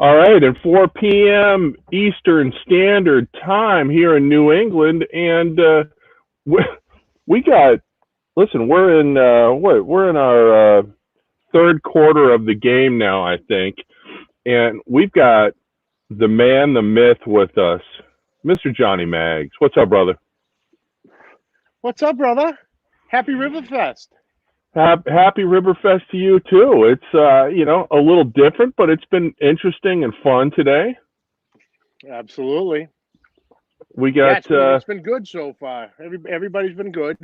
All right, at 4 p.m. Eastern Standard Time here in New England, and we, we got. Listen, we're in what? We're in our third quarter of the game now, I think, and we've got the man, the myth with us, Mr. Johnny Maggs. What's up, brother? What's up, brother? Happy Ribberfest. Happy Ribberfest to you too. It's a little different, but it's been interesting and fun today. Absolutely. We Yeah, got it's been good so far. Everybody's been good.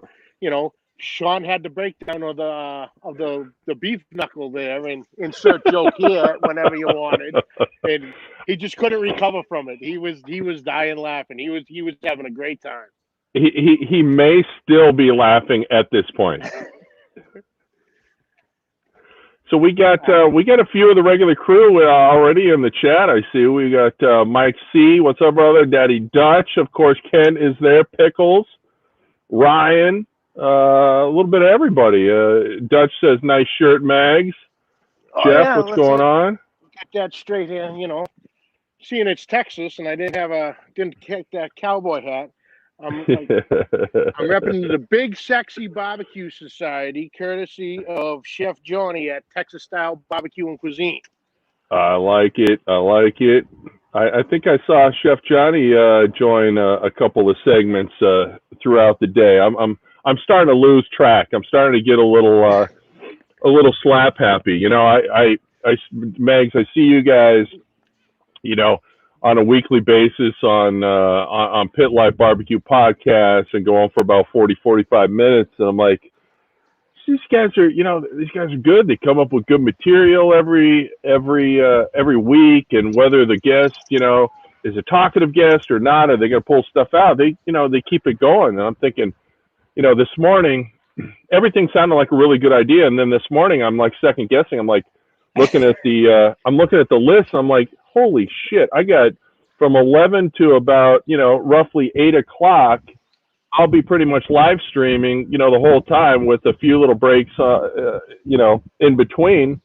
Sean had the breakdown of the beef knuckle there, and insert joke here whenever you wanted, and he just couldn't recover from it. He was dying laughing. He was having a great time. he may still be laughing at this point. So we got a few of the regular crew already in the chat. I see we got Mike C. What's up, brother? Daddy Dutch, of course. Ken is there. Pickles, Ryan, a little bit of everybody. Dutch says nice shirt, Mags. Oh, Jeff, yeah, what's going on? get that straight here. Seeing it's Texas, and I didn't get that cowboy hat. I'm repping the Big Sexy Barbecue Society, courtesy of Chef Johnny at Texas Style Barbecue and Cuisine. I like it. I think I saw Chef Johnny join a couple of segments throughout the day. I'm starting to lose track. I'm starting to get a little slap happy. Megs, I see you guys, on a weekly basis on Pit Life BBQ Podcast and go on for about 40-45 minutes. And I'm like, these guys are good. They come up with good material every week, and whether the guest, is a talkative guest or not, are they going to pull stuff out? They keep it going. And I'm thinking, this morning, everything sounded like a really good idea. And then this morning, I'm like second guessing. I'm like looking at the list. I'm like, holy shit! I got from 11 to about roughly 8 o'clock. I'll be pretty much live streaming, the whole time with a few little breaks, in between.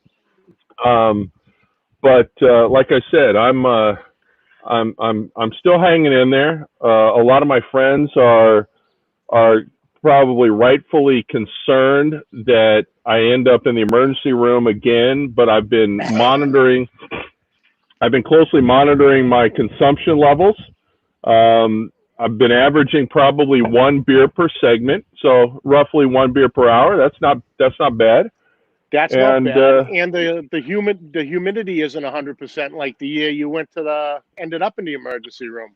But like I said, I'm still hanging in there. A lot of my friends are probably rightfully concerned that I end up in the emergency room again, but I've been closely monitoring my consumption levels. I've been averaging probably one beer per segment, so roughly one beer per hour. That's not bad. That's not bad. And the humidity isn't 100% like the year you ended up in the emergency room.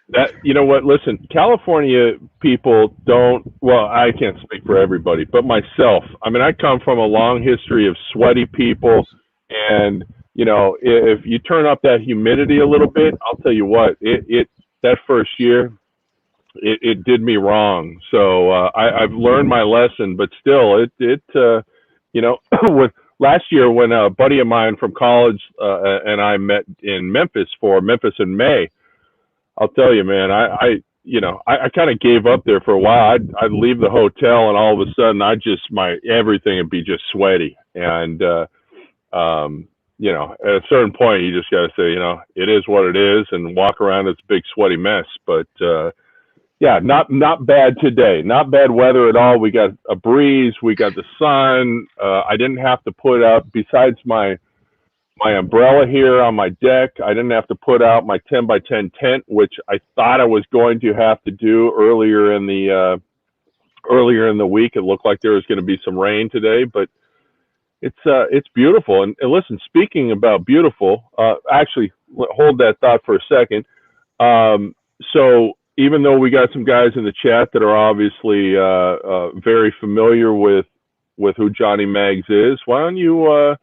That, what? Listen, California people don't. Well, I can't speak for everybody, but myself. I mean, I come from a long history of sweaty people, and if you turn up that humidity a little bit, I'll tell you what, it that first year, it did me wrong. So I've learned my lesson, but still, with last year when a buddy of mine from college and I met in Memphis in May, I'll tell you, man, I kind of gave up there for a while. I'd leave the hotel, and all of a sudden, everything would be just sweaty. And at a certain point, you just got to say, it is what it is, and walk around this big sweaty mess. But yeah, not bad today. Not bad weather at all. We got a breeze. We got the sun. I didn't have to put up, besides my umbrella here on my deck, I didn't have to put out my 10 by 10 tent, which I thought I was going to have to do earlier in the week. It looked like there was going to be some rain today, but it's beautiful. And listen, speaking about beautiful, actually hold that thought for a second. So even though we got some guys in the chat that are obviously very familiar with who Johnny Maggs is, why don't you?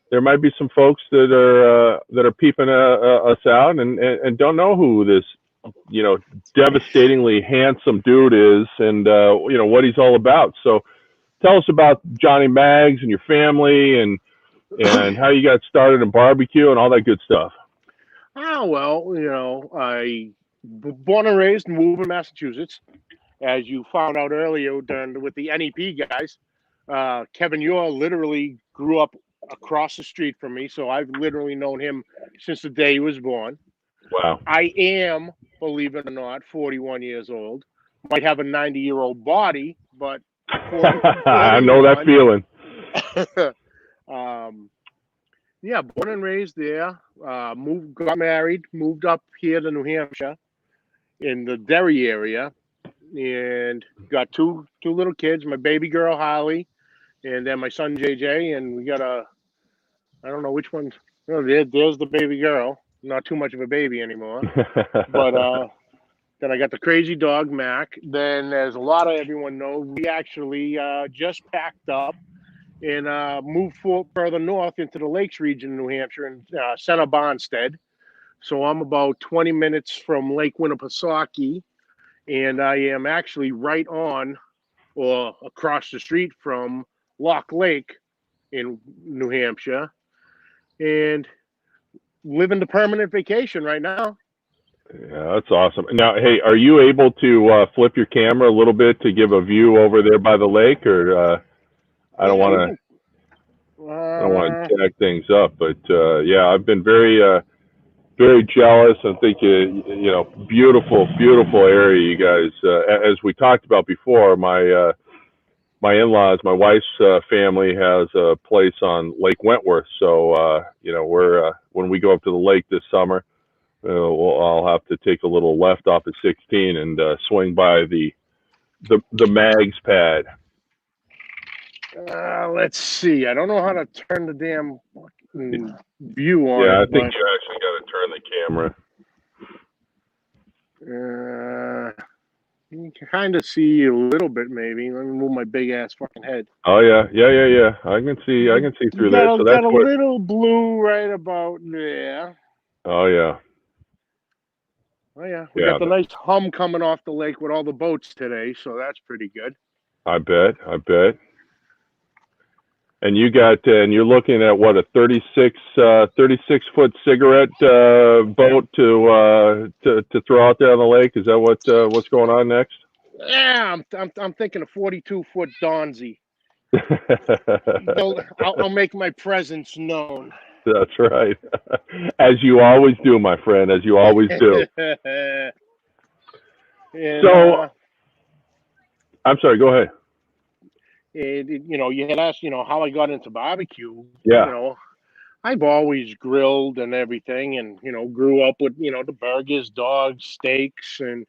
There might be some folks that are peeping us out and don't know who this devastatingly handsome dude is, and what he's all about. So tell us about Johnny Maggs and your family and how you got started in barbecue and all that good stuff. Oh, well, I born and raised in Woburn, Massachusetts. As you found out earlier with the NEP guys, Kevin Ure literally grew up across the street from me, so I've literally known him since the day he was born. Wow. I am, believe it or not, 41 years old. Might have a 90-year-old body, but 41. I know that feeling. Yeah, born and raised there. Got married, moved up here to New Hampshire in the Derry area, and got two little kids. My baby girl Holly, and then my son JJ. And we got I don't know which one. Oh, there's the baby girl. Not too much of a baby anymore. But then I got the crazy dog Mac. Then, as a lot of everyone knows, we actually just packed up and moved further north into the Lakes region in New Hampshire in Center Barnstead. So I'm about 20 minutes from Lake Winnipesaukee, and I am actually right on or across the street from Lock Lake in New Hampshire, and living the permanent vacation right now. Yeah, that's awesome. Now, hey, are you able to flip your camera a little bit to give a view over there by the lake, or I don't want to jack things up, but yeah, I've been very jealous. I think beautiful area, you guys. As we talked about before, my in-laws, my wife's family has a place on Lake Wentworth, so we're when we go up to the lake this summer, I'll have to take a little left off of 16 and swing by the Mags pad. Let's see. I don't know how to turn the damn view on. Yeah, I think you actually got to turn the camera. You can kind of see a little bit, maybe. Let me move my big ass fucking head. Oh yeah. I can see through there. So that's got a little blue right about there. Oh yeah. Oh yeah. We got the nice hum coming off the lake with all the boats today, so that's pretty good. I bet. And you got, and you're looking at what, a 36 foot cigarette boat to throw out there on the lake. Is that what's going on next? Yeah, I'm thinking a 42-foot Donzi. I'll make my presence known. That's right, as you always do, my friend. As you always do. And, so, I'm sorry. Go ahead. And, you had asked, how I got into barbecue. Yeah. I've always grilled and everything, and, grew up with, the burgers, dogs, steaks, and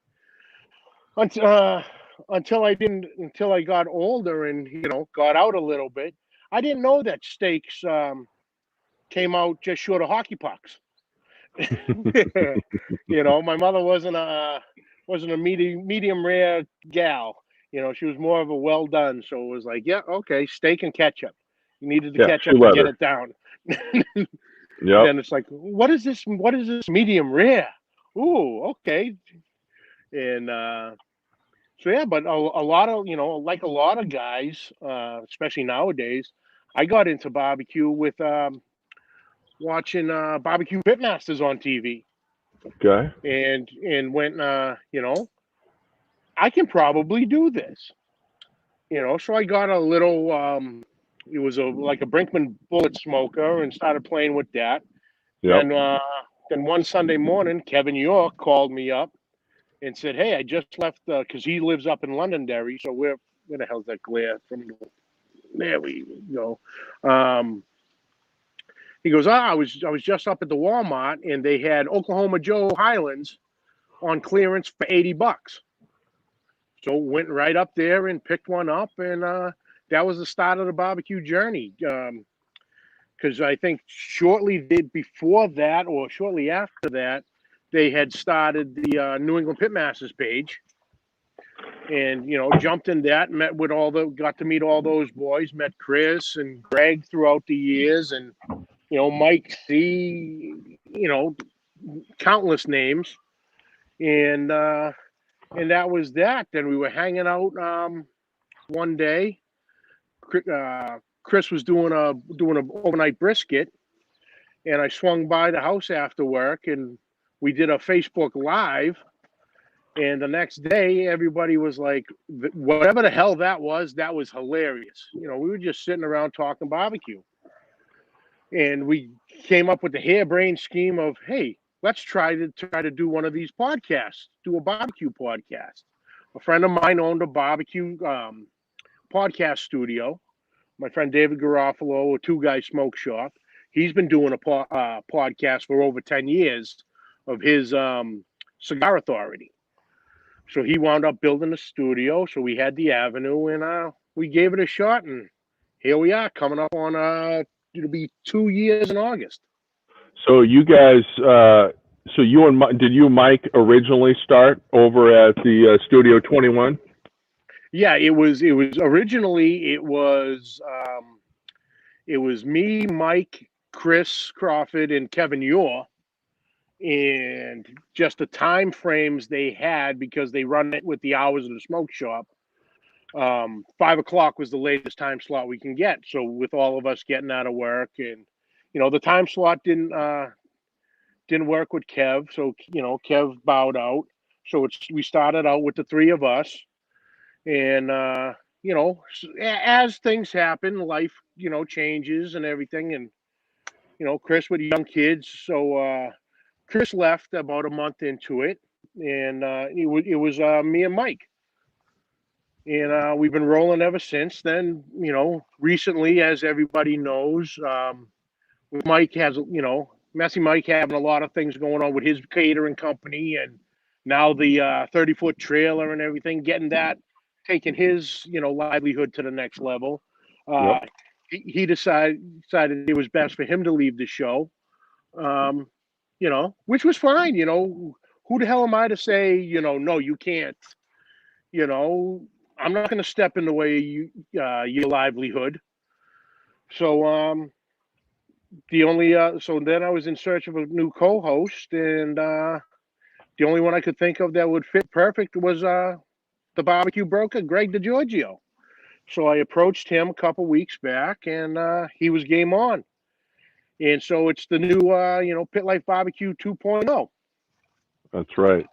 until I got older and, got out a little bit, I didn't know that steaks came out just short of hockey pucks. My mother wasn't a medium rare gal. She was more of a well done. So it was like, yeah, okay, steak and ketchup. You needed the ketchup to get it down. Yeah. Then it's like, what is this? What is this medium rare? Ooh, okay. And so yeah, but a lot of like a lot of guys, especially nowadays, I got into barbecue with watching Barbecue Pitmasters on TV. Okay. And went, I can probably do this, so I got a little, it was like a Brinkman bullet smoker and started playing with that. Yep. And then one Sunday morning, Kevin York called me up and said, hey, I just left, because he lives up in Londonderry. So where the hell's that glare from? There we go. He goes, I was just up at the Walmart and they had Oklahoma Joe Highlands on clearance for $80. So went right up there and picked one up, and that was the start of the barbecue journey. Because I think shortly before that, or shortly after that, they had started the New England Pitmasters page, and jumped in that, got to meet all those boys, met Chris and Greg throughout the years, and Mike C, countless names, and that was that. Then we were hanging out one day. Chris was doing an overnight brisket, and I swung by the house after work, and we did a Facebook Live. And the next day, everybody was like, whatever the hell that was hilarious. We were just sitting around talking barbecue. And we came up with the harebrained scheme of, hey, let's try to do one of these podcasts, do a barbecue podcast. A friend of mine owned a barbecue podcast studio. My friend David Garofalo, a Two Guy Smoke Shop. He's been doing a podcast for over 10 years of his Cigar Authority. So he wound up building a studio. So we had the avenue, and we gave it a shot. And here we are, coming up on it'll be 2 years in August. So you guys, so you and did you, Mike, originally start over at the Studio 21? Yeah, it was originally it was me, Mike, Chris Crawford, and Kevin Ure, and just the time frames they had because they run it with the hours of the smoke shop. 5 o'clock was the latest time slot we can get. So with all of us getting out of work, and the time slot didn't work with Kev, so Kev bowed out. So we started out with the three of us. And, as things happen, life, changes and everything. And, Chris with young kids. So Chris left about a month into it. And it was me and Mike. And we've been rolling ever since then. Recently, as everybody knows, Mike has, Messy Mike having a lot of things going on with his catering company. And now the 30-foot trailer and everything, getting that. Taking his, livelihood to the next level. Yep. He decided it was best for him to leave the show, which was fine. Who the hell am I to say, no, you can't. I'm not going to step in the way of your livelihood. So so then I was in search of a new co-host, and the only one I could think of that would fit perfect was the barbecue broker, Greg DiGiorgio. So I approached him a couple weeks back, and he was game on. And so it's the new, Pit Life BBQ 2.0. That's right.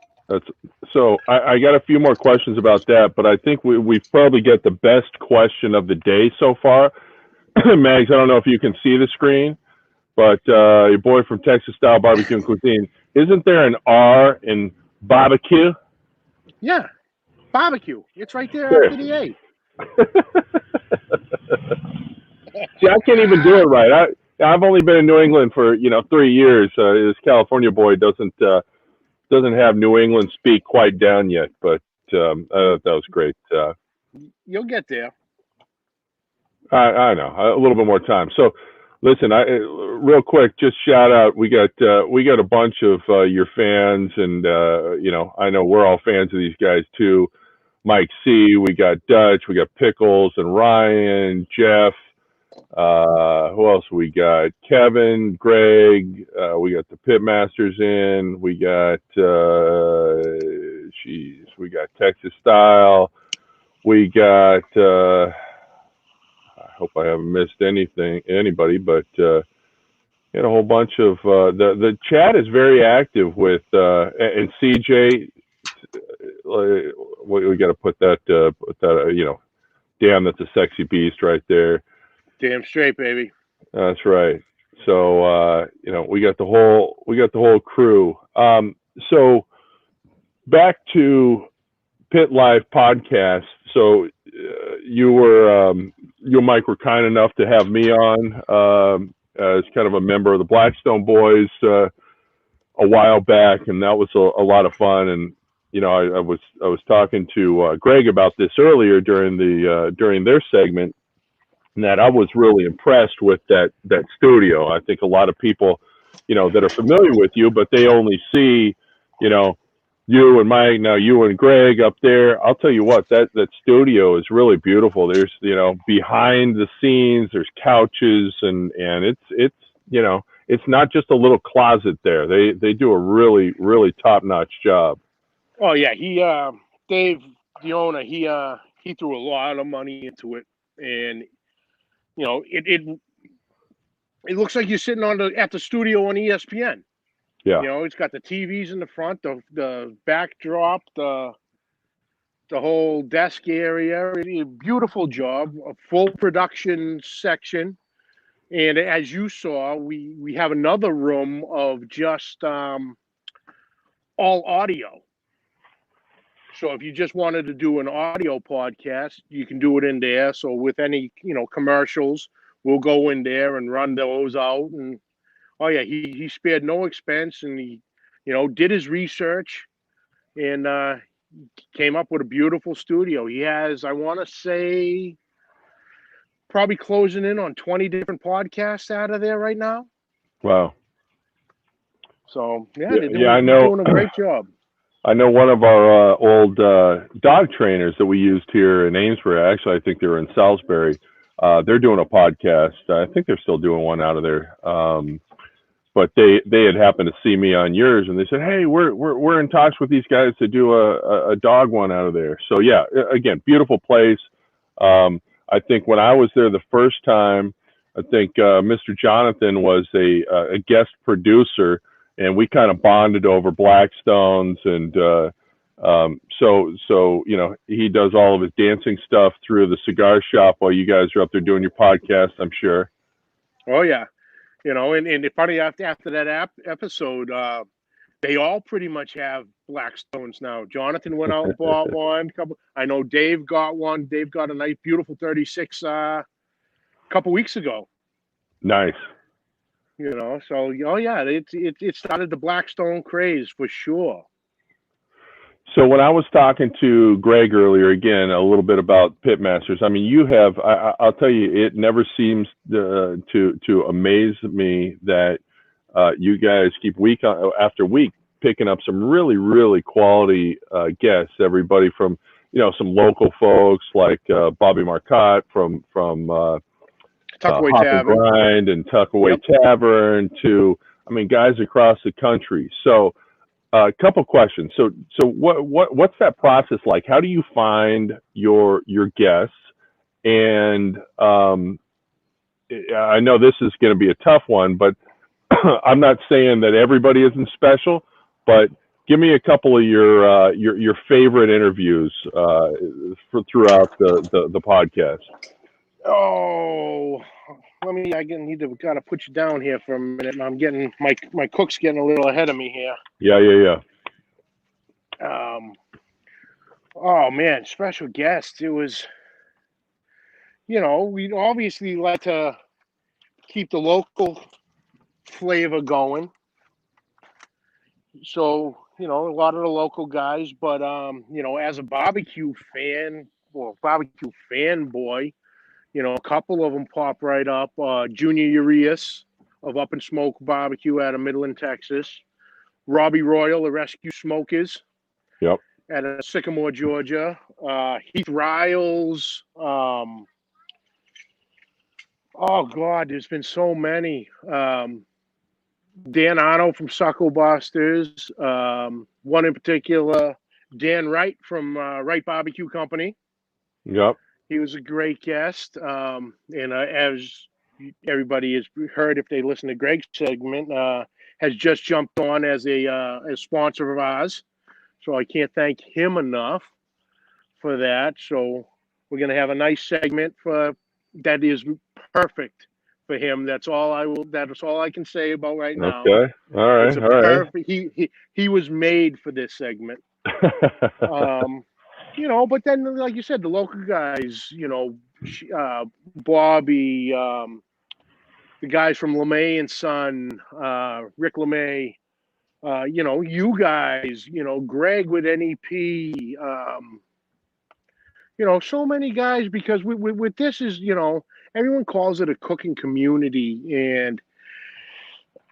So I got a few more questions about that, but I think we probably get the best question of the day so far. Mags, I don't know if you can see the screen, but your boy from Texas Style Barbecue and Cuisine, isn't there an R in barbecue? Yeah. Barbecue. It's right there after the A. See, I can't even do it right. I've only been in New England for 3 years. This California boy doesn't have New England speak quite down yet, but I thought that was great. You'll get there. I know, a little bit more time. So, listen, real quick, just shout out. We got a bunch of your fans, and I know we're all fans of these guys too. Mike C, we got Dutch, we got Pickles and Ryan, Jeff. Who else we got? Kevin, Greg. We got the Pitmasters in. We got we got Texas Style. We got. I hope I haven't missed anybody, but a whole bunch of the chat is very active with and CJ. We got to put that damn, that's a sexy beast right there. Damn straight, baby. That's right. So we got the whole crew. So back to Pit Life Podcast. So you and Mike were kind enough to have me on as kind of a member of the Blackstone Boys a while back, and that was a lot of fun. And I was talking to Greg about this earlier during their segment, and that I was really impressed with that studio. I think a lot of people, that are familiar with you, but they only see, you and Mike, now you and Greg up there. I'll tell you what, that studio is really beautiful. There's, behind the scenes, there's couches, and it's not just a little closet there. They do a really, really top-notch job. Oh yeah, Dave, the owner, he threw a lot of money into it, and it looks like you're sitting at the studio on ESPN. Yeah. It's got the TVs in the front, the backdrop, the whole desk area. Beautiful job, a full production section. And as you saw, we have another room of just all audio. So if you just wanted to do an audio podcast, you can do it in there. So with any, commercials, we'll go in there and run those out. And oh yeah, he spared no expense, and he, did his research, and came up with a beautiful studio. He has, I want to say, probably closing in on 20 different podcasts out of there right now. Wow. So yeah, I know. Doing a great job. I know one of our old dog trainers that we used here in Amesbury. Actually, I think they were in Salisbury. They're doing a podcast. I think they're still doing one out of there. But they had happened to see me on yours, and they said, "Hey, we're in talks with these guys to do a dog one out of there." So yeah, again, beautiful place. I think when I was there the first time, I think Mr. Jonathan was a guest producer, and we kind of bonded over Blackstones, and so he does all of his dancing stuff through the cigar shop while you guys are up there doing your podcast, I'm sure. Oh yeah, and funny after that episode, they all pretty much have Blackstones now. Jonathan went out and bought one. I know Dave got one. Dave got a nice, beautiful 36 a couple weeks ago. Nice. So oh yeah, it started the Blackstone craze for sure. So when I was talking to Greg earlier, again, a little bit about Pitmasters. I mean, you have. I'll tell you, it never seems to amaze me that you guys keep week after week picking up some really, really quality guests. Everybody from some local folks like Bobby Marcotte from Tuckaway Hop Tavern. and Grind and Tuckaway Tavern to, guys across the country. So a couple questions. So what's that process like? How do you find your guests? And I know this is going to be a tough one, but I'm not saying that everybody isn't special, but give me a couple of your favorite interviews throughout the podcast. Oh, I gotta put you down here for a minute. I'm getting my cook's getting a little ahead of me here. Yeah. Oh man, special guest. It was, we obviously like to keep the local flavor going. So, a lot of the local guys, but as a barbecue fan or barbecue fanboy, a couple of them pop right up. Junior Urias of Up and Smoke Barbecue out of Midland, Texas. Robbie Royal, the Rescue Smokers. Yep. Out of Sycamore, Georgia. Heath Riles. Oh, God, there's been so many. Dan Arno from Suckle Busters. One in particular, Dan Wright from Wright Barbecue Company. Yep. He was a great guest, and as everybody has heard, if they listen to Greg's segment, has just jumped on as a sponsor of ours. So I can't thank him enough for that. So we're going to have a nice segment that is perfect for him. That's all I can say about right now. Okay, all right, perfect. He was made for this segment. But then, like you said, the local guys, Bobby, the guys from LeMay and Son, Rick LeMay, you guys, Greg with NEP, so many guys, because with this is, everyone calls it a cooking community, and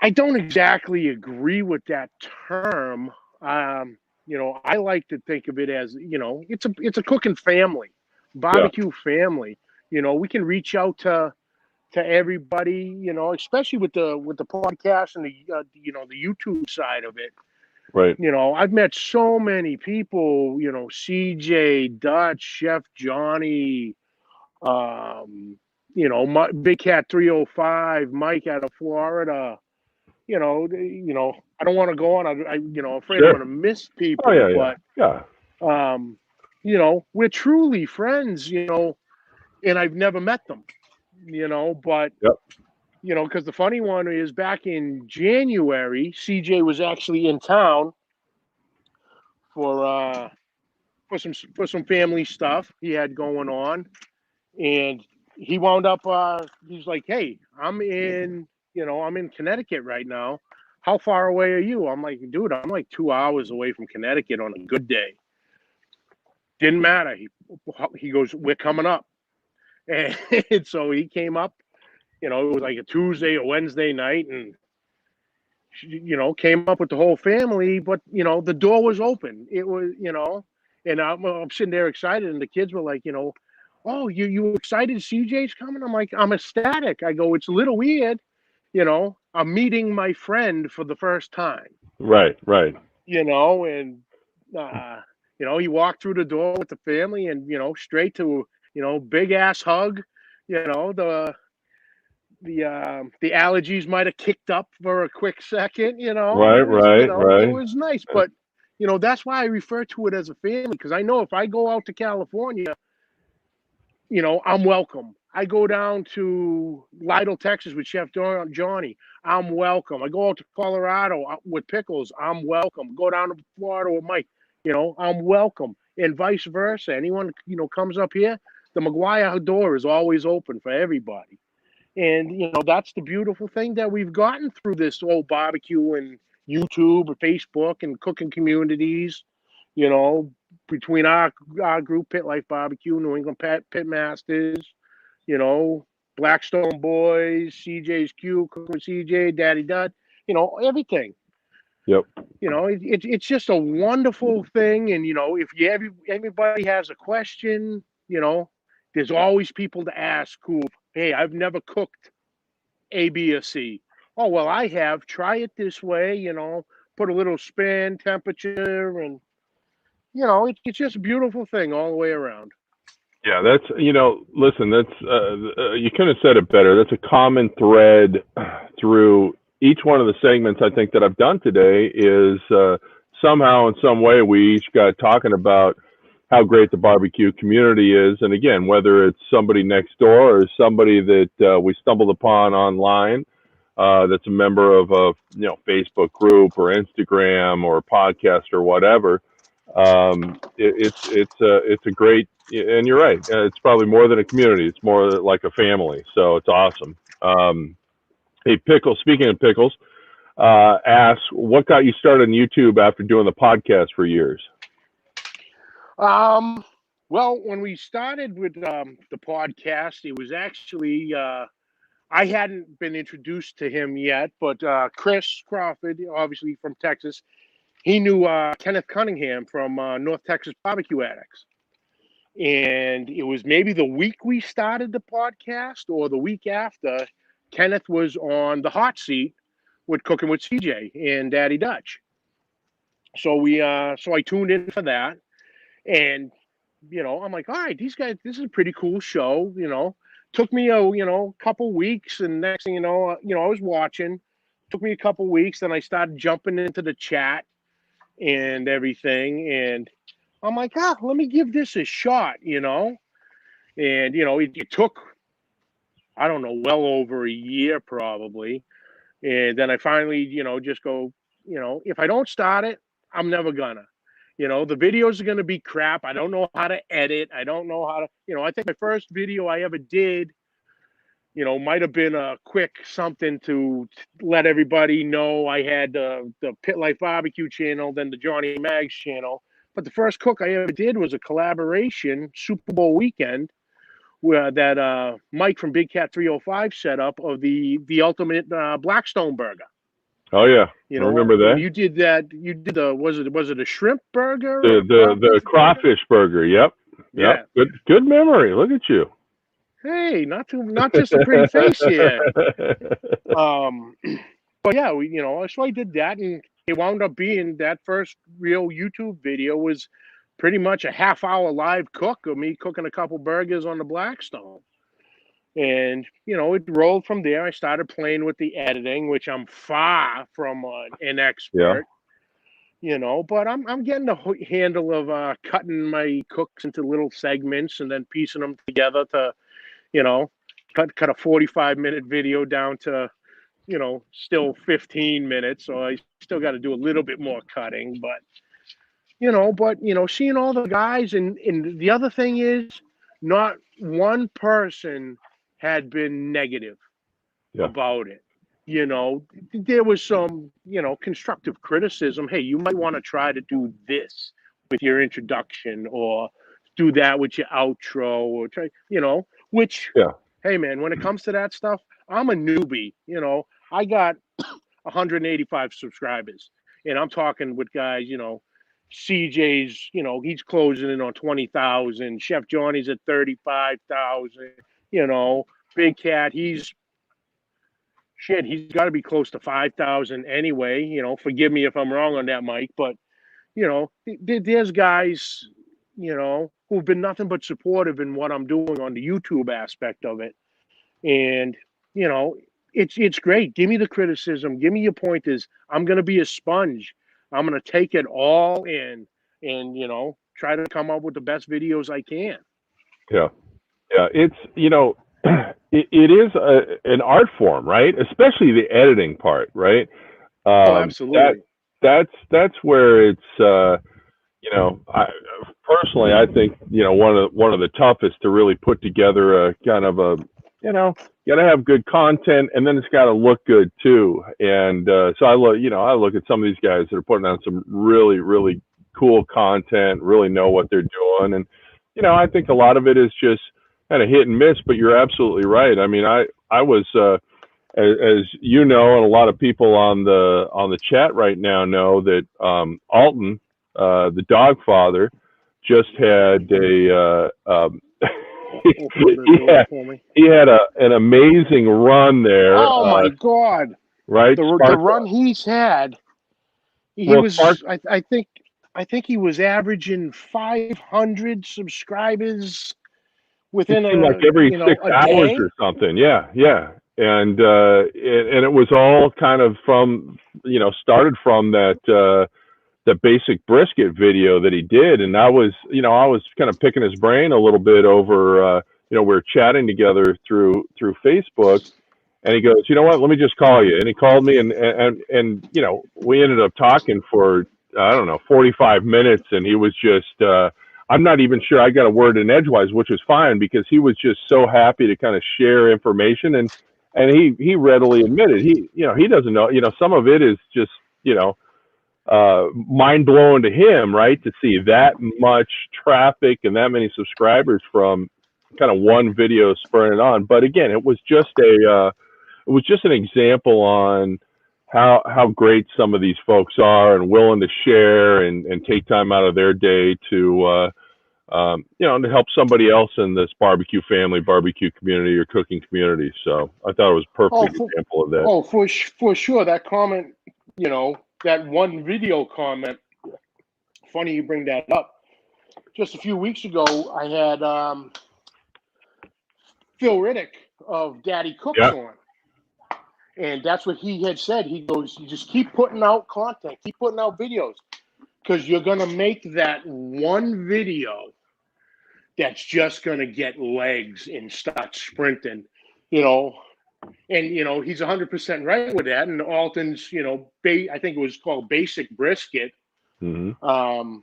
I don't exactly agree with that term. I like to think of it as, it's a cooking family, barbecue family. We can reach out to everybody, especially with the podcast and the YouTube side of it. Right. I've met so many people, CJ, Dutch, Chef Johnny, Big Cat 305, Mike out of Florida. I don't want to go on. I'm afraid I'm going to miss people. Oh, yeah, but, we're truly friends, and I've never met them, but, yep. because the funny one is back in January, CJ was actually in town for some family stuff he had going on, and he wound up. He's like, "Hey, I'm in Connecticut right now. How far away are you?" I'm like, "Dude, I'm like 2 hours away from Connecticut on a good day." Didn't matter. He goes, "We're coming up," and so he came up. It was like a Tuesday or Wednesday night, and came up with the whole family. But the door was open. It was, and I'm sitting there excited, and the kids were like, "Oh, you excited? CJ's coming?" I'm like, I'm ecstatic. I go, "It's a little weird, I'm meeting my friend for the first time." Right. And he walked through the door with the family, and straight to big ass hug. The allergies might have kicked up for a quick second, Right. it was nice. But that's why I refer to it as a family, because I know if I go out to California, I'm welcome. I go down to Lytle, Texas with Chef Johnny, I'm welcome. I go out to Colorado with Pickles, I'm welcome. Go down to Florida with Mike, I'm welcome. And vice versa. Anyone, comes up here, the McGuire door is always open for everybody. And, that's the beautiful thing that we've gotten through this whole barbecue and YouTube and Facebook and cooking communities, between our group, Pit Life BBQ, New England Pit Masters, Blackstone Boys, CJ's Q, Cook with CJ, Daddy Dud, everything. Yep. It's just a wonderful thing. And, if everybody has a question, there's always people to ask who, "Hey, I've never cooked A, B, or C." "Oh, well, I have. Try it this way, put a little spin, temperature, and, it's just a beautiful thing all the way around." Yeah, that's listen, that's you couldn't have said it better. That's a common thread through each one of the segments I think that I've done today is somehow in some way we each got talking about how great the barbecue community is. And again, whether it's somebody next door or somebody that we stumbled upon online that's a member of a Facebook group or Instagram or podcast or whatever, it's a great, and you're right, it's probably more than a community. It's more like a family. So it's awesome. Hey, Pickles, speaking of Pickles, asks, what got you started on YouTube after doing the podcast for years? Well, when we started with the podcast, it was actually I hadn't been introduced to him yet, but Chris Crawford, obviously from Texas, he knew Kenneth Cunningham from North Texas Barbecue Addicts. And it was maybe the week we started the podcast or the week after, Kenneth was on the hot seat with Cooking with CJ and Daddy Dutch. So I tuned in for that. And, I'm like, all right, these guys, this is a pretty cool show, Took me a couple weeks, and next thing I was watching. Took me a couple weeks, then I started jumping into the chat and everything, and I'm like, let me give this a shot, And it took, I don't know, well over a year probably, and then I finally, just go, if I don't start it, I'm never gonna. The videos are going to be crap. I don't know how to edit. I don't know how to, I think my first video I ever did, might have been a quick something to let everybody know I had the Pit Life BBQ channel, then the Johnny Mags channel. But the first cook I ever did was a collaboration Super Bowl weekend where that Mike from Big Cat 305 set up of the ultimate Blackstone burger. Oh yeah, I remember that. You did that. You did was it a shrimp burger? The crawfish burger. Yep. Yeah. Good memory. Look at you. Hey, not just a pretty face here. But yeah, so I did that, and it wound up being that first real YouTube video was pretty much a half-hour live cook of me cooking a couple burgers on the Blackstone. And, it rolled from there. I started playing with the editing, which I'm far from an expert, but I'm getting the handle of cutting my cooks into little segments and then piecing them together to, cut a 45-minute video down to, still 15 minutes. So I still got to do a little bit more cutting, but seeing all the guys, and the other thing is, not one person had been negative about it. There was some, constructive criticism. Hey, you might want to try to do this with your introduction, or do that with your outro, or try, which, hey man, when it comes to that stuff, I'm a newbie. I got 185 subscribers, and I'm talking with guys, CJ's, he's closing in on 20,000. Chef Johnny's at 35,000. Big Cat, he's got to be close to 5,000 anyway. Forgive me if I'm wrong on that, Mike, but there's guys, who've been nothing but supportive in what I'm doing on the YouTube aspect of it, and it's great. Give me the criticism, give me your pointers. I'm gonna be a sponge. I'm going to take it all in and, try to come up with the best videos I can. Yeah. Yeah. It's, it is an art form, right? Especially the editing part, right? Absolutely. That's where it's, personally, I think, one of the toughest to really put together a kind of a, you got to have good content, and then it's got to look good too. And so I look at some of these guys that are putting out some really, really cool content, really know what they're doing. And, I think a lot of it is just kind of hit and miss, but you're absolutely right. I mean, I was, as you know, and a lot of people on the chat right now know that Alton, the dog father, just had he had an amazing run there. Oh my God! Right, the run he's had. I think he was averaging 500 subscribers within like every 6 hours or something. Yeah. And it was all kind of from started from that the basic brisket video that he did, and I was kind of picking his brain a little bit over we were chatting together through Facebook, and he goes, you know what, let me just call you. And he called me, and we ended up talking for, I don't know, 45 minutes, and he was just I'm not even sure I got a word in edgewise, which was fine, because he was just so happy to kind of share information, and he readily admitted he doesn't know, some of it is just mind blowing to him, right, to see that much traffic and that many subscribers from kind of one video spurring it on. But again, it was just an example on how great some of these folks are, and willing to share and take time out of their day to to help somebody else in this barbecue family, barbecue community, or cooking community. So I thought it was a perfect example of that. Oh, for sure. That comment, that one video comment, funny you bring that up. Just a few weeks ago, I had Phil Riddick of Daddy Cooks on. And that's what he had said. He goes, you just keep putting out content, keep putting out videos, because you're going to make that one video that's just going to get legs and start sprinting, And, he's 100% right with that. And Alton's, I think it was called Basic Brisket. Mm-hmm.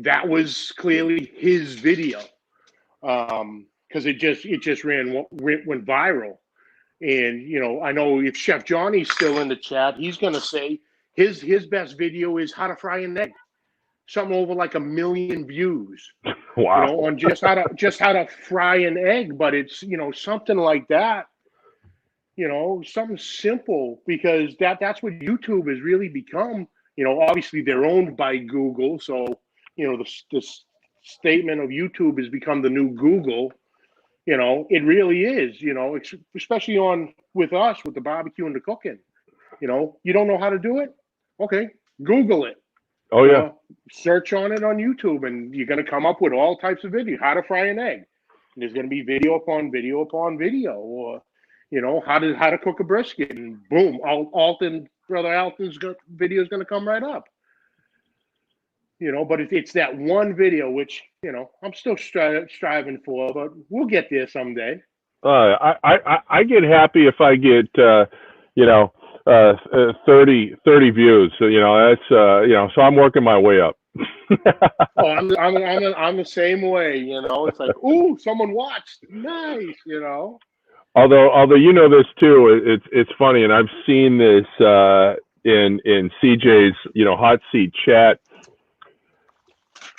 That was clearly his video, because it just went viral. And, I know if Chef Johnny's still in the chat, he's going to say his best video is how to fry an egg. Something over like 1 million views. Wow. On just how to fry an egg. But it's, something like that, something simple, because that's what YouTube has really become. Obviously they're owned by Google. So, the statement of YouTube has become the new Google. It really is, especially with us, with the barbecue and the cooking. You don't know how to do it? Okay, Google it. Oh, yeah. Search on it on YouTube, and you're going to come up with all types of videos. How to fry an egg. And there's going to be video upon video upon video, or, how to cook a brisket, and boom, Brother Alton's video is going to come right up. But it's that one video, which, I'm still striving for, but we'll get there someday. I get happy if I get you know 30 views. So that's so I'm working my way up. Oh, I'm the same way. It's like, ooh, someone watched. Nice. Although this too, it's funny, and I've seen this in CJ's hot seat chat.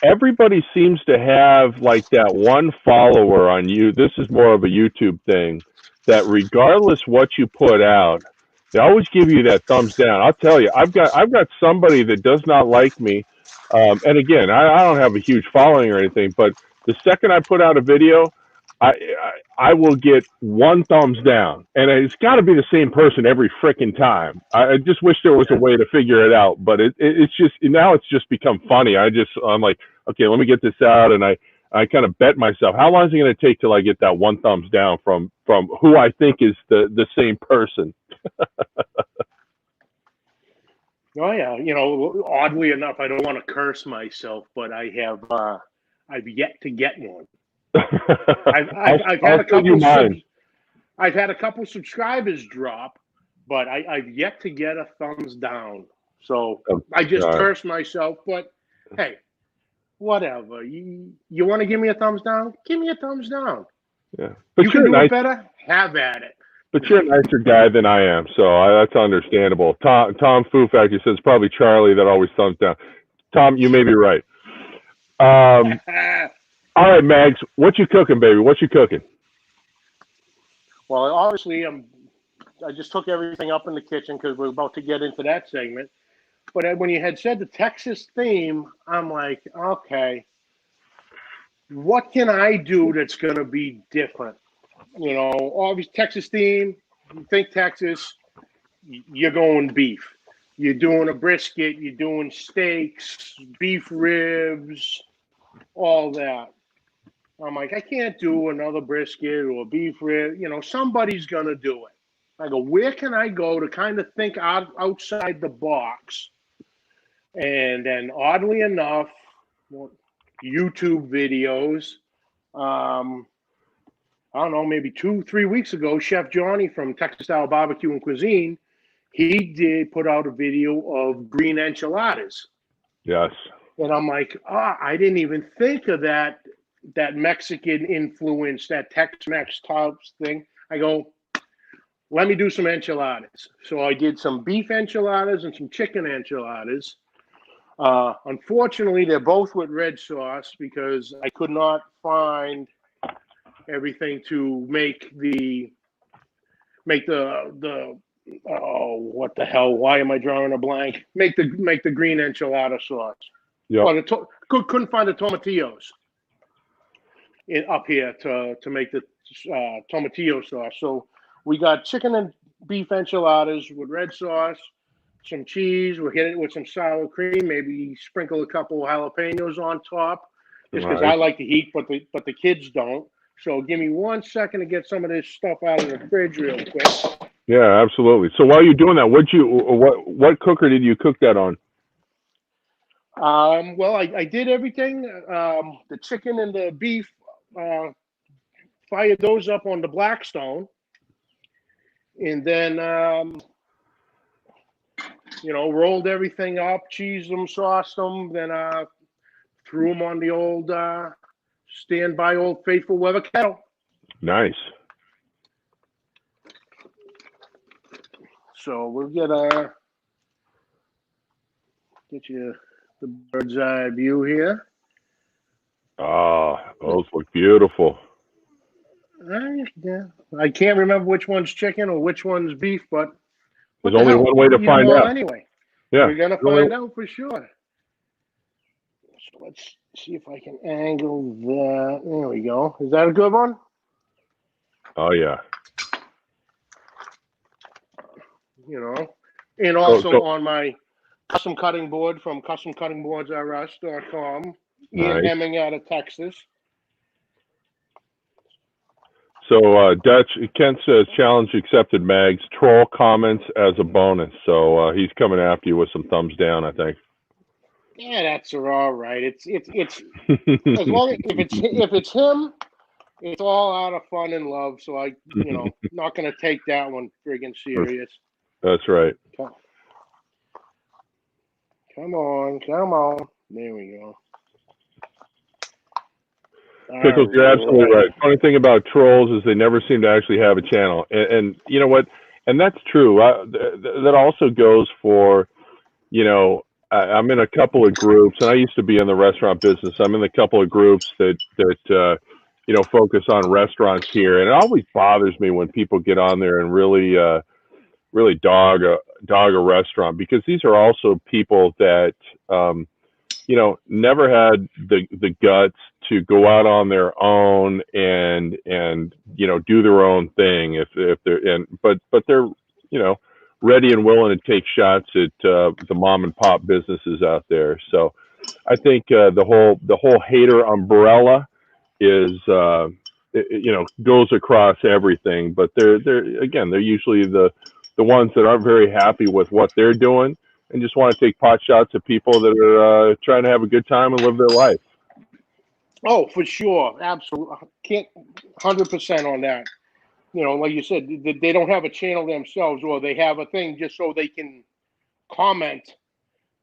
Everybody seems to have like that one follower on you. This is more of a YouTube thing, that regardless what you put out, they always give you that thumbs down. I'll tell you, I've got somebody that does not like me, and again, I don't have a huge following or anything, but the second I put out a video, I I will get one thumbs down, and it's got to be the same person every freaking time. I just wish there was a way to figure it out, but it's just now it's just become funny. I'm like, okay, let me get this out, and I kind of bet myself, how long is it going to take till I get that one thumbs down from who I think is the same person? Oh yeah, oddly enough, I don't want to curse myself, but I've yet to get one. I've had a couple. I've had a couple subscribers drop, but I've yet to get a thumbs down. So I just cursed myself. But hey, whatever. You want to give me a thumbs down? Give me a thumbs down. Yeah, but you can do it better. Have at it. But you're a nicer guy than I am, so that's understandable. Tom Foo Factory says probably Charlie that always thumbs down. Tom, you may be right. All right, Mags, what you cooking, baby? What you cooking? Well, obviously, I just took everything up in the kitchen because we're about to get into that segment. But when you had said the Texas theme, I'm like, okay, what can I do that's going to be different? Obviously Texas theme, you think Texas, you're going beef. You're doing a brisket, you're doing steaks, beef ribs, all that. I'm like, I can't do another brisket or beef rib. Somebody's going to do it. I go, where can I go to kind of think outside the box? And then oddly enough, YouTube videos, I don't know, maybe 2-3 weeks ago, Chef Johnny from Texas Style Barbecue and Cuisine, he did put out a video of green enchiladas. Yes. And I'm like, I didn't even think of that Mexican influence, that Tex-Mex types thing. I go, let me do some enchiladas. So I did some beef enchiladas and some chicken enchiladas. Unfortunately, they're both with red sauce because I could not find everything to make the what the hell? Why am I drawing a blank? Make the green enchilada sauce. Yeah. Well, couldn't find the tomatillos up here to make the tomatillo sauce. So we got chicken and beef enchiladas with red sauce, some cheese. We'll hit it with some sour cream. Maybe sprinkle a couple of jalapenos on top, just because I like the heat, but the kids don't. So give me 1 second to get some of this stuff out of the fridge real quick. Yeah, absolutely. So while you're doing that, what cooker did you cook that on? Well, I did everything. The chicken and the beef, fired those up on the Blackstone, and then rolled everything up, cheesed them, sauced them, then threw them on the old standby Old Faithful weather kettle. Nice. So we'll get you the bird's eye view here. Those look beautiful. Yeah. I can't remember which one's chicken or which one's beef, but there's only one way to find out. Anyway, yeah, we're gonna find out for sure. So let's see if I can angle that. There we go. Is that a good one? Oh yeah. And also on my custom cutting board from customcuttingboardsrus.com, Ian Hemming out of Texas. So Dutch Kent says challenge accepted, Mags. Troll comments as a bonus. So he's coming after you with some thumbs down, I think. Yeah, that's all right. It's as long as if it's him, it's all out of fun and love. So not going to take that one friggin' serious. That's right. Come on. There we go. Pickles, you're absolutely right. Funny thing about trolls is they never seem to actually have a channel, and you know what? And that's true. That also goes for, I'm in a couple of groups, and I used to be in the restaurant business. I'm in a couple of groups that focus on restaurants here, and it always bothers me when people get on there and really dog a restaurant, because these are also people that never had the guts to go out on their own and do their own thing if they're but they're ready and willing to take shots at the mom and pop businesses out there. So I think the whole hater umbrella is goes across everything, but they're usually the ones that aren't very happy with what they're doing and just want to take pot shots at people that are trying to have a good time and live their life. Oh, for sure. Absolutely. Can't 100% on that. Like you said, they don't have a channel themselves, or they have a thing just so they can comment,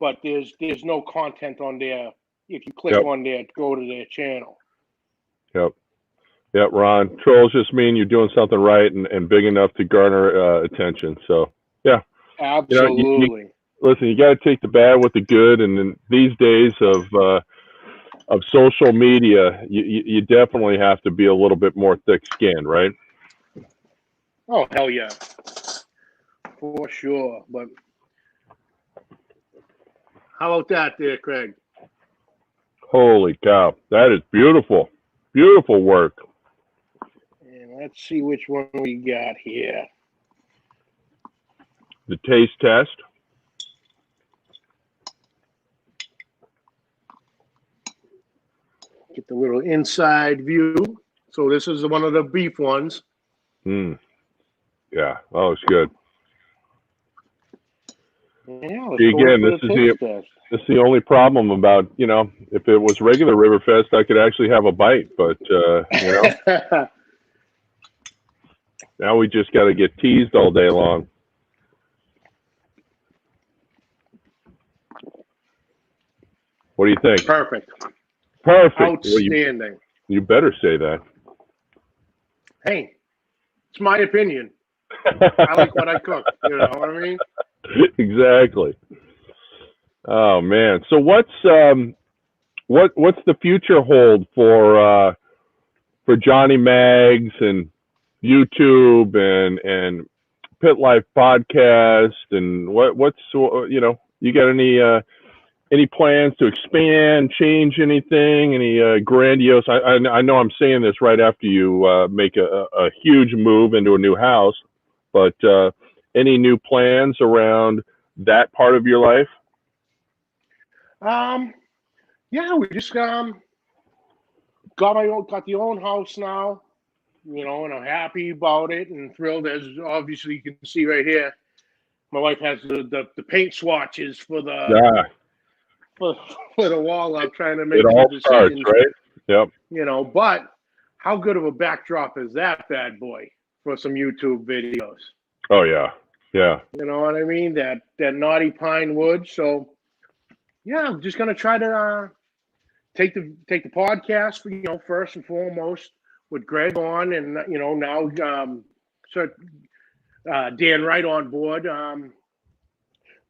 but there's no content on there. If you click on there, go to their channel. Yep, Ron. Trolls just mean you're doing something right and big enough to garner attention. So, yeah. Absolutely. Listen, you got to take the bad with the good, and in these days of social media, you definitely have to be a little bit more thick-skinned, right? Oh, hell yeah. For sure. But how about that there, Craig? Holy cow. That is beautiful. Beautiful work. And let's see which one we got here. The taste test. Get the little inside view. So this is one of the beef ones. Yeah. Oh, it's good. Yeah, again, this is the only problem about, if it was regular Ribberfest, I could actually have a bite, but now we just got to get teased all day long. What do you think? Perfect. Outstanding. Well, you better say that. Hey, it's my opinion. I like what I cook. You know what I mean? Exactly. Oh man. So what's the future hold for Johnny Mags and YouTube and Pit Life Podcast, and what's you got any plans to expand, change anything, any grandiose? I know I'm saying this right after you make a huge move into a new house, but any new plans around that part of your life? Yeah, we just got the own house now, and I'm happy about it and thrilled. As obviously you can see right here, my wife has the paint swatches for the for the wall. I'm trying to make it all starts, right? Yep. But how good of a backdrop is that bad boy for some YouTube videos? Oh yeah. Yeah. You know what I mean? That naughty pine wood. So yeah, I'm just gonna try to take the podcast for, first and foremost with Greg on, and now Dan Wright on board. I'm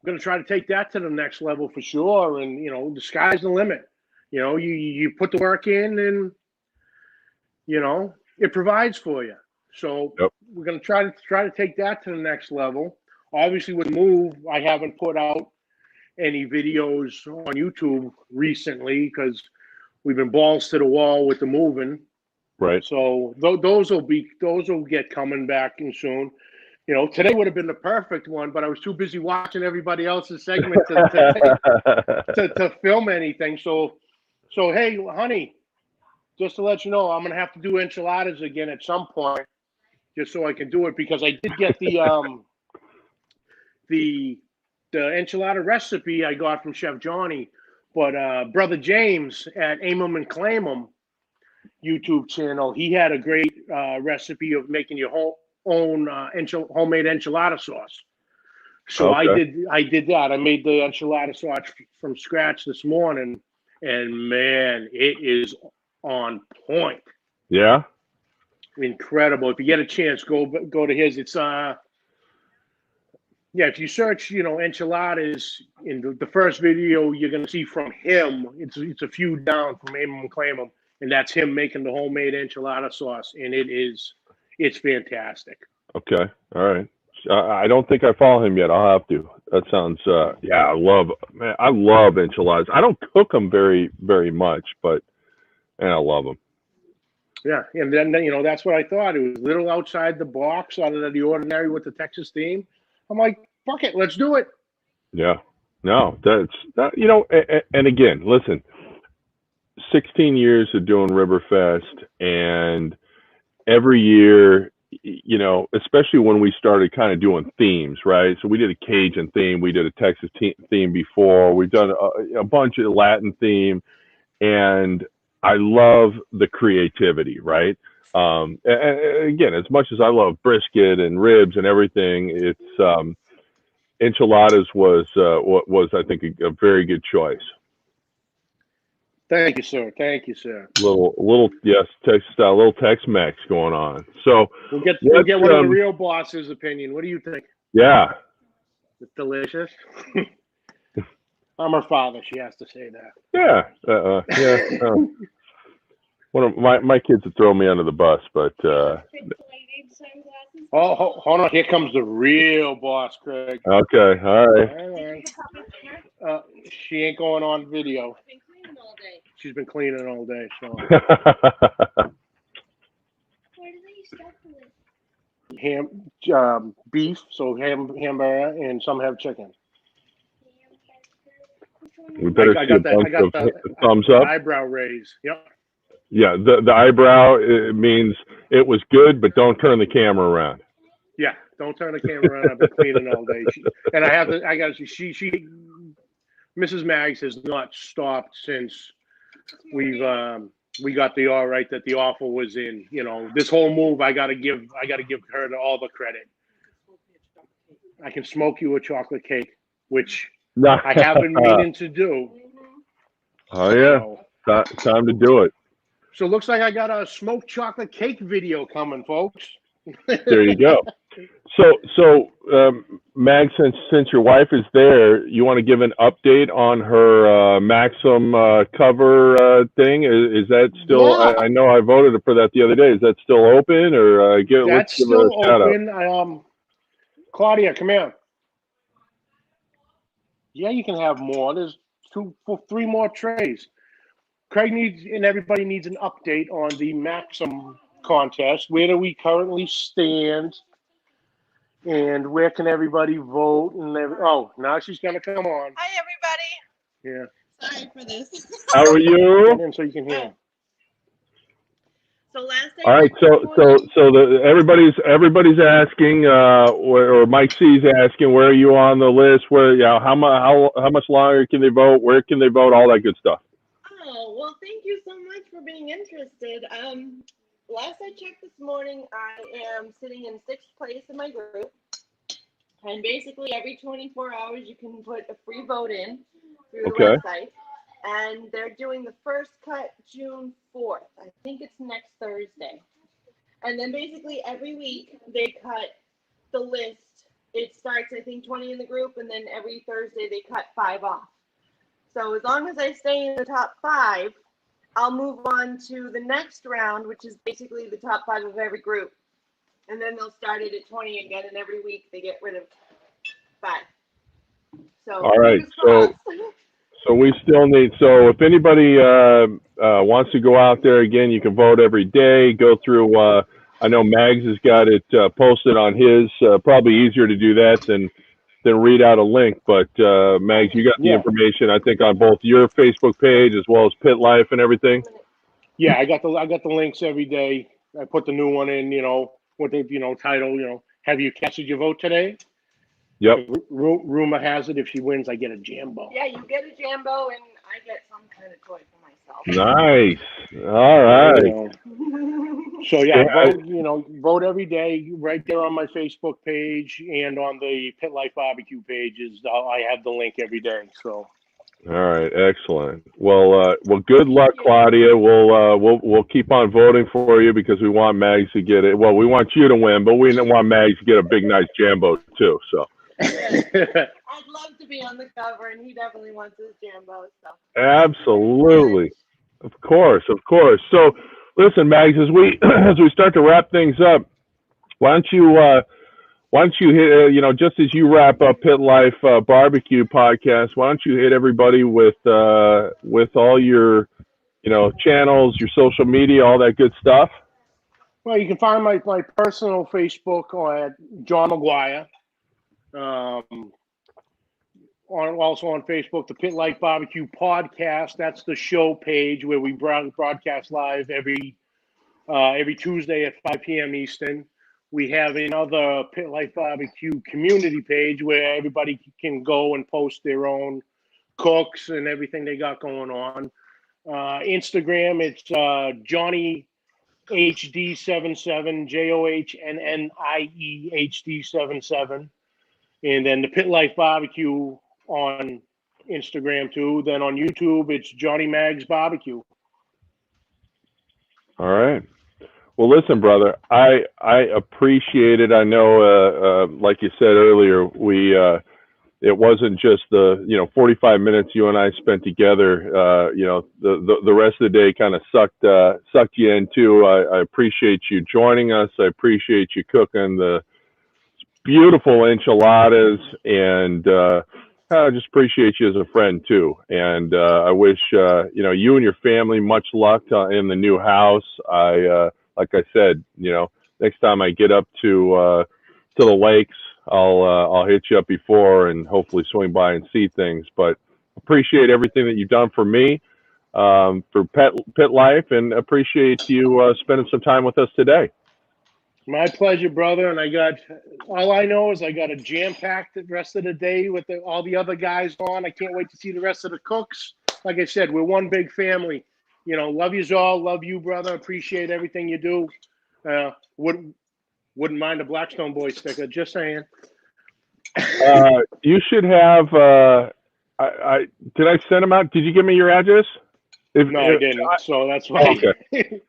gonna try to take that to the next level for sure, and the sky's the limit. You put the work in, and it provides for you. So We're gonna try to take that to the next level. Obviously, with Move, I haven't put out any videos on YouTube recently because we've been balls to the wall with the moving. Right. So those will get coming back in soon. Today would have been the perfect one, but I was too busy watching everybody else's segment to film anything. So hey, honey, just to let you know, I'm gonna have to do enchiladas again at some point, just so I can do it, because I did get the enchilada recipe I got from Chef Johnny, but Brother James at Aim 'em and Claim 'em, YouTube channel. He had a great recipe of making your own homemade enchilada sauce. So Okay. I did that. I made the enchilada sauce from scratch this morning, and man, it is on point. Yeah. Incredible. If you get a chance, go to his. It's if you search, enchiladas in the first video you're gonna see from him, it's a few down from Aim 'em and Claim 'em, and that's him making the homemade enchilada sauce, and it's fantastic. Okay. All right. I don't think I follow him yet. I'll have to. That sounds. I love enchiladas. I don't cook them very, very much, but I love them. Yeah, and then that's what I thought. It was a little outside the box, out of the ordinary with the Texas theme. I'm like, fuck it, let's do it. Yeah. No, that's that. And again, listen. 16 years of doing Ribberfest, and every year, especially when we started kind of doing themes, right? So we did a Cajun theme, we did a Texas theme before, we've done a bunch of Latin theme, and I love the creativity, right? And again, as much as I love brisket and ribs and everything, it's enchiladas was I think a very good choice. Thank you, sir. Thank you, sir. Little yes, little Tex-Mex going on. So we'll get one of the real boss's opinion. What do you think? Yeah, it's delicious. I'm her father. She has to say that. Yeah, yeah. One of my kids would throw me under the bus, but. Oh, hold on! Here comes the real boss, Craig. Okay, all right. She ain't going on video. She's been cleaning all day. So. Beef, so hamburger, and some have chicken. We better I got the thumbs up. Eyebrow raise. Yep. Yeah, the eyebrow, it means it was good, but don't turn the camera around. Yeah, don't turn the camera around. I've been cleaning all day, Mrs. Maggs has not stopped since we got the all right that the offer was in. This whole move, I gotta give her all the credit. I can smoke you a chocolate cake, which I have been meaning to do. Oh yeah, time to do it. So it looks like I got a smoked chocolate cake video coming, folks. There you go. So Mag, since your wife is there, you want to give an update on her Maxim cover thing? Is that still? Yeah. I know I voted for that the other day. Is that still open, or let's give her a shout out? Claudia, come here. Yeah, you can have more. There's 3 more trays. Craig and everybody needs an update on the Maxim contest. Where do we currently stand? And where can everybody vote? And now she's gonna come on. Hi, everybody. Yeah. Sorry for this. How are you? So you can hear. So last time. All right. So everybody's asking, or Mike C's asking, where are you on the list? Where how much longer can they vote? Where can they vote? All that good stuff. Oh, well, thank you so much for being interested. Last I checked this morning, I am sitting in 6th place in my group. And basically every 24 hours you can put a free vote in through the website. And they're doing the first cut June 4th. I think it's next Thursday. And then basically every week they cut the list. It starts, I think, 20 in the group, and then every Thursday they cut 5 off. So as long as I stay in the top 5, I'll move on to the next round, which is basically the top 5 of every group. And then they'll start it at 20 again, and every week they get rid of 5. So all right. So we still need. So if anybody wants to go out there again, you can vote every day. Go through. I know Mags has got it posted on his. Probably easier to do that than read out a link, but Mags, you got the information, I think, on both your Facebook page as well as Pit Life and everything. Yeah, I got the links every day. I put the new one in, with the title, have you casted your vote today? Yep. Rumor has it if she wins, I get a Jambo. Yeah, you get a Jambo, and I get some kind of toy for myself. Nice. All right. So yeah, vote every day right there on my Facebook page and on the Pit Life BBQ pages. I have the link every day. So. All right, excellent. Well, good luck, Claudia. We'll keep on voting for you because we want Mags to get it. Well, we want you to win, but we want Mags to get a big, nice Jambo too. So. I'd love to be on the cover, and he definitely wants his Jambo. So. Absolutely, of course. So, listen, Mags, as we start to wrap things up, why don't you hit, just as you wrap up Pit Life BBQ Podcast, why don't you hit everybody with all your, channels, your social media, all that good stuff? Well, you can find my personal Facebook at John McGuire. Also on Facebook, the Pit Life BBQ Podcast. That's the show page where we broadcast live every Tuesday at 5 p.m. Eastern. We have another Pit Life BBQ community page where everybody can go and post their own cooks and everything they got going on. Instagram, it's Johnny HD77, JOHNNIE HD77. And then the Pit Life BBQ on Instagram too. Then on YouTube, it's Johnny Mags Barbecue. All right. Well, listen, brother, I appreciate it. I know, like you said earlier, it wasn't just the 45 minutes you and I spent together. The rest of the day kind of sucked you in too. I appreciate you joining us. I appreciate you cooking the beautiful enchiladas, and I just appreciate you as a friend too. And I wish you and your family much luck in the new house. Like I said, next time I get up to the lakes, I'll hit you up before and hopefully swing by and see things. But appreciate everything that you've done for me, for Pit Life, and appreciate you spending some time with us today. My pleasure, brother. And all I know is I got a jam-packed rest of the day with all the other guys on. I can't wait to see the rest of the cooks. Like I said, we're one big family. Love yous all. Love you, brother. Appreciate everything you do. Wouldn't mind a Blackstone Boys sticker. Just saying. You should have. Did I send them out? Did you give me your address? No, I didn't. So that's why. Okay.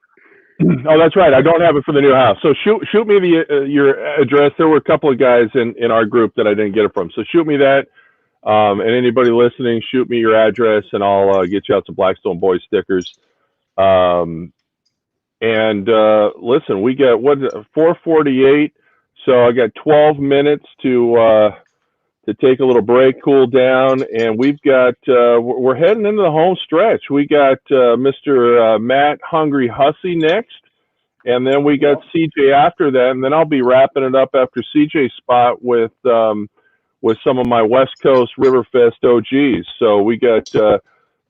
Oh, that's right. I don't have it for the new house. So shoot me your address. There were a couple of guys in our group that I didn't get it from. So shoot me that. And anybody listening, shoot me your address, and I'll get you out some Blackstone Boys stickers. And listen, we got 4:48, so I got 12 minutes to take a little break, cool down, and we've got we're heading into the home stretch. We got Mr. Matt Hungry Hussey next, and then we got CJ after that, and then I'll be wrapping it up after CJ's spot with some of my West Coast Ribberfest OGs. So we got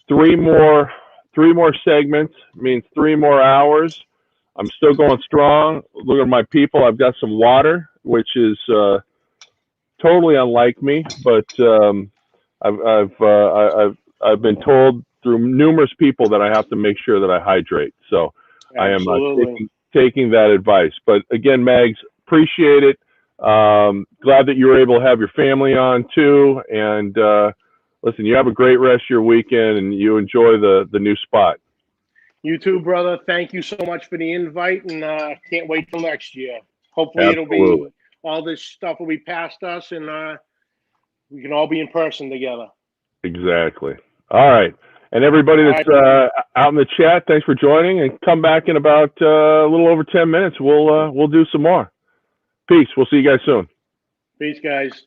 three more segments, means 3 more hours. I'm still going strong. Look at my people. I've got some water, which is totally unlike me, but I've been told through numerous people that I have to make sure that I hydrate. So absolutely. I am taking that advice. But again, Mags, appreciate it. Glad that you were able to have your family on too. And listen, you have a great rest of your weekend, and you enjoy the new spot. You too, brother. Thank you so much for the invite, and can't wait till next year. Hopefully Absolutely. All this stuff will be past us, and we can all be in person together. Exactly. All right. And everybody that's out in the chat, thanks for joining, and come back in about a little over 10 minutes. We'll do some more. Peace. We'll see you guys soon. Peace, guys.